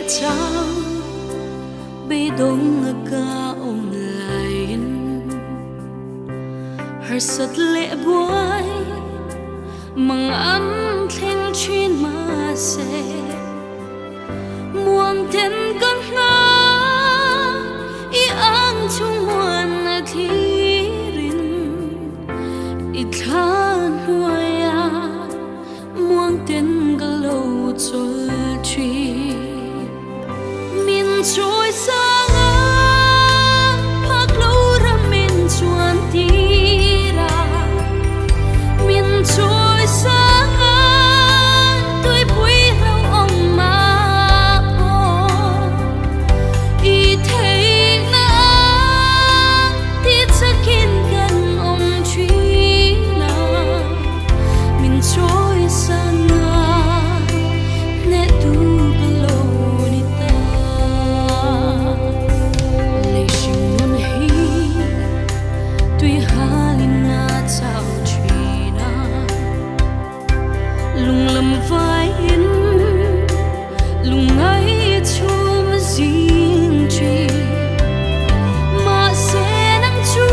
trao bị đông ca ôm lại har sat lệ boy mang âm thanh chuyên mà sẽ muang ten con nga i ang chung muan na thirin i than huaya muang ten galo chol chi min trôi sang phak lâu ra min chuan tira min trôi sang tôi bui lâu ông mà po i thấy na tiết sakin gần ông truy na min trôi sang nét tu lâu ni ta lệ sinh ngân hi tuy halin na chao truy na lung lâm vai in lung ngay chum riêng truy mà sẽ nắng chu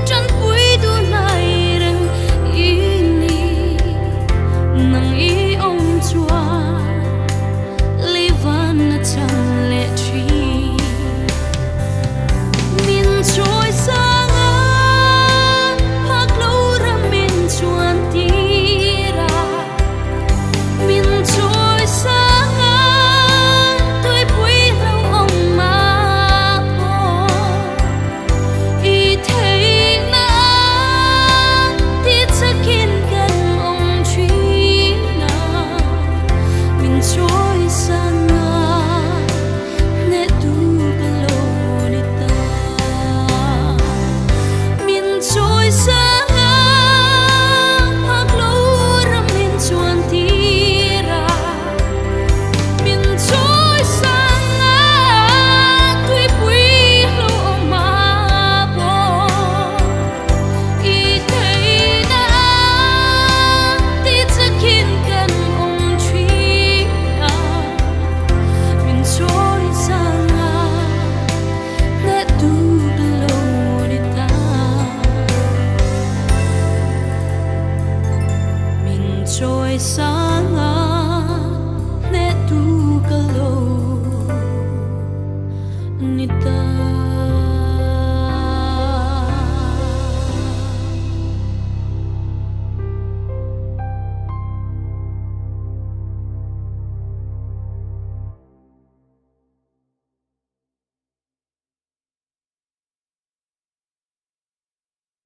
chân cuối đu này rằng ini nang i ông chua li van na chang lệ truy min trôi sang phak lâu ra min chuan tira min trôi sang tôi bui lâu ông mà po i thấy na tiết sakin gần ông truy na min trôi sang nét tu galo ni ta min trôi sang phak lâu ra min chuan tira min trôi sang tôi bui lâu ông mà po i thấy na tiết sakin gần ông truy na min trôi sang nét tu galo ni ta min trôi sang nét tu galo ni ta